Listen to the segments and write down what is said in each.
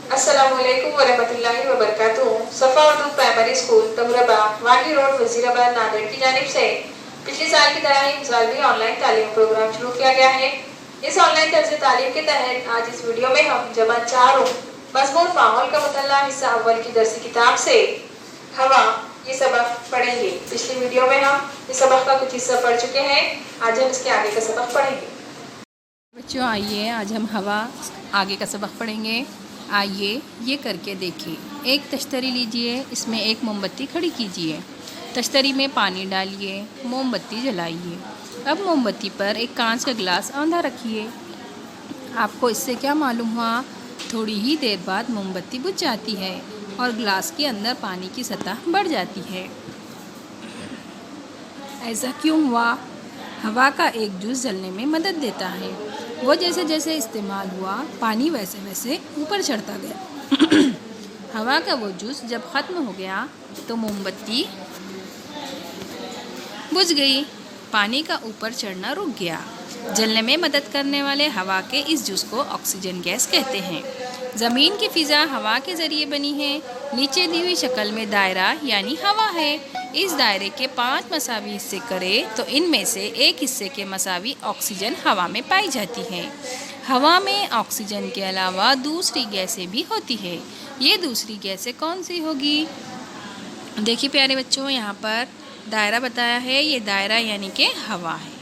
अस्सलामुअलैकुम वरहमतुल्लाहि वबरकातुहू। सफ़ा उर्दू प्राइमरी स्कूल तमरबा वानी रोड वजीराबाद नांदेड़ की जानिब से पिछले साल की तरह ही इस साल भी ऑनलाइन तालीम प्रोग्राम शुरू किया गया है। इस ऑनलाइन तर्ज तालीम के तहत आज इस वीडियो में हम जमा 4 मजमून माहौल का मुतल्ला हिस्सा अव्वल की दरसी किताब से हवा ये सबक पढ़ेंगे। पिछली वीडियो में हम इस सबक का कुछ हिस्सा पढ़ चुके हैं। आज हम इसके आगे का सबक पढ़ेंगे। बच्चों आइए आज हम हवा आगे का सबक पढ़ेंगे। आइए ये करके देखिए। एक तश्तरी लीजिए, इसमें एक मोमबत्ती खड़ी कीजिए, तश्तरी में पानी डालिए, मोमबत्ती जलाइए। अब मोमबत्ती पर एक कांच का गिलास आंधा रखिए। आपको इससे क्या मालूम हुआ? थोड़ी ही देर बाद मोमबत्ती बुझ जाती है और गिलास के अंदर पानी की सतह बढ़ जाती है। ऐसा क्यों हुआ? हवा का एक जूस जलने में मदद देता है। वो जैसे जैसे इस्तेमाल हुआ पानी वैसे वैसे ऊपर चढ़ता गया। हवा का वो जूस जब ख़त्म हो गया तो मोमबत्ती बुझ गई। पानी का ऊपर चढ़ना रुक गया। जलने में मदद करने वाले हवा के इस जूस को ऑक्सीजन गैस कहते हैं। ज़मीन की फ़िज़ा हवा के ज़रिए बनी है। नीचे दी हुई शक्ल में दायरा यानी हवा है। इस दायरे के 5 मसावी हिस्से करें तो इनमें से एक हिस्से के मसावी ऑक्सीजन हवा में पाई जाती है। हवा में ऑक्सीजन के अलावा दूसरी गैसें भी होती है। ये दूसरी गैसें कौन सी होगी? देखिए प्यारे बच्चों, यहाँ पर दायरा बताया है। ये दायरा यानी कि हवा है।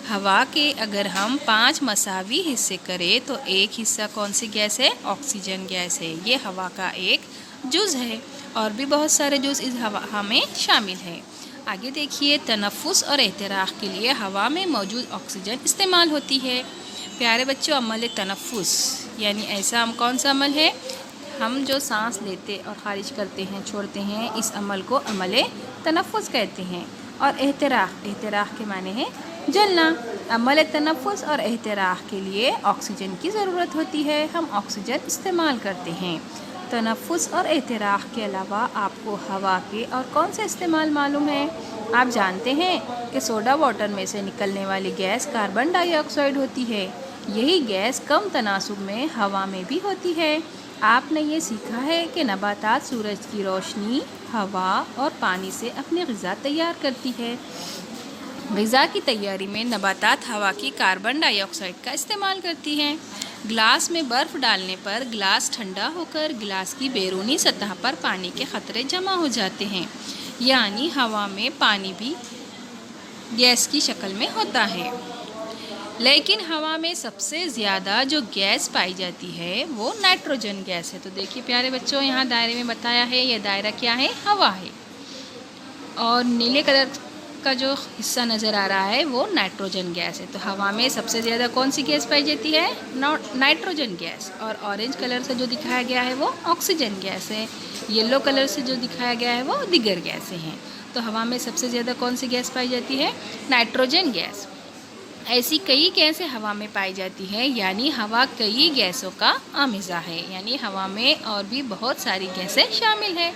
हवा के अगर हम 5 मसावी हिस्से करें तो एक हिस्सा कौन सी गैस है? ऑक्सीजन गैस है। ये हवा का एक जुज़ है और भी बहुत सारे जुज़ इस हवा में शामिल है। आगे देखिए, तनफ़ुस और एहतराक़ के लिए हवा में मौजूद ऑक्सीजन इस्तेमाल होती है। प्यारे बच्चों, अमल तनफ़ुस यानी ऐसा कौन सा अमल है? हम जो सांस लेते और ख़ारिज करते हैं, छोड़ते हैं, इस अमल को अमल तनफ़ुस कहते हैं। और एहतराक़ के माने हैं जलना। अमल तनफ़ुस और एहतराक़ के लिए ऑक्सीजन की ज़रूरत होती है। हम ऑक्सीजन इस्तेमाल करते हैं। तनफ़ुस और एहतराक़ के अलावा आपको हवा के और कौन से इस्तेमाल मालूम है? आप जानते हैं कि सोडा वाटर में से निकलने वाली गैस कार्बन डाइऑक्साइड होती है। यही गैस कम तनासुब में हवा में भी होती है। आपने ये सीखा है कि नबातात सूरज की रोशनी, हवा और पानी से अपनी ग़िज़ा तैयार करती है। ग़िज़ा की तैयारी में नबातात हवा की कार्बन डाइऑक्साइड का इस्तेमाल करती हैं। गिलास में बर्फ़ डालने पर गिलास ठंडा होकर गिलास की बैरूनी सतह पर पानी के क़तरे जमा हो जाते हैं। यानी हवा में पानी भी गैस की शक्ल में होता है। लेकिन हवा में सबसे ज़्यादा जो गैस पाई जाती है वो नाइट्रोजन गैस है। तो देखिए प्यारे बच्चों, यहाँ दायरे में बताया है, यह दायरा क्या है? हवा है। और नीले कलर का जो हिस्सा नज़र आ रहा है वो नाइट्रोजन गैस है। तो हवा में सबसे ज़्यादा कौन सी गैस पाई जाती है? Nitrogen gas. और ऑरेंज कलर से जो दिखाया गया है वो ऑक्सीजन गैस है। येलो कलर से जो दिखाया गया है वो दीगर गैसें हैं। तो हवा में सबसे ज़्यादा कौन सी गैस पाई जाती है? Nitrogen gas. ऐसी कई गैसें हवा में पाई जाती हैं, यानी हवा कई गैसों का आमिज़ा है। यानी हवा में और भी बहुत सारी गैसें शामिल हैं।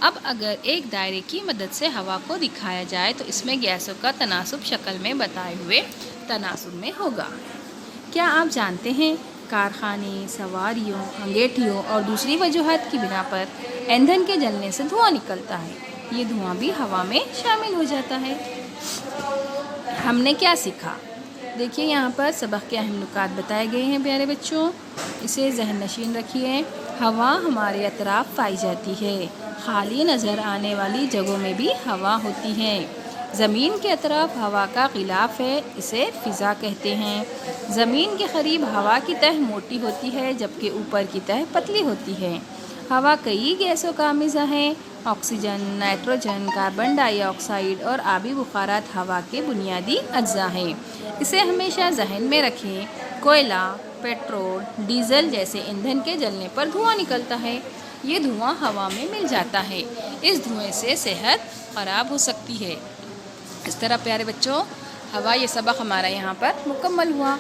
अब अगर एक दायरे की मदद से हवा को दिखाया जाए तो इसमें गैसों का तनासुब शक्ल में बताए हुए तनासुब में होगा। क्या आप जानते हैं कारखाने, सवारियों, अंगेठियों और दूसरी वजूहात की बिना पर ईंधन के जलने से धुआं निकलता है। ये धुआं भी हवा में शामिल हो जाता है। हमने क्या सीखा? देखिए यहाँ पर सबक के अहम नुकात बताए गए हैं प्यारे बच्चों, इसे जहन नशीन रखिए। हवा हमारे अतराफ़ पाई जाती है। खाली नज़र आने वाली जगहों में भी हवा होती है। ज़मीन के अतराफ़ हवा का ग़िलाफ़ है, इसे फ़िज़ा कहते हैं। ज़मीन के करीब हवा की तह मोटी होती है जबकि ऊपर की तह पतली होती है। हवा कई गैसों का आमिज़ा है। ऑक्सीजन, नाइट्रोजन, कार्बन डाइऑक्साइड और आबी बुखारात हवा के बुनियादी अज्जा हैं। इसे हमेशा जहन में रखें। कोयला, पेट्रोल, डीज़ल जैसे ईंधन के जलने पर धुआं निकलता है। ये धुआं हवा में मिल जाता है। इस धुएं से सेहत ख़राब हो सकती है। इस तरह प्यारे बच्चों, हवा ये सबक हमारा यहाँ पर मुकम्मल हुआ।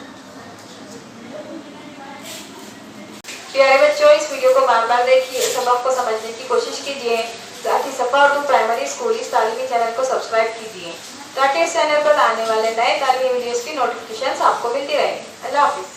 प्यारे बच्चों, इस वीडियो को बार-बार देखिए, सबक को समझने की कोशिश कीजिए। साथ ही सफ़ा उर्दू प्राइमरी स्कूल इस तालीमी चैनल को सब्सक्राइब कीजिए ताकि इस चैनल पर आने वाले नए तालीमी वीडियोज़ की नोटिफिकेशन आपको मिलती रहे। अल्लाह हाफ़िज़।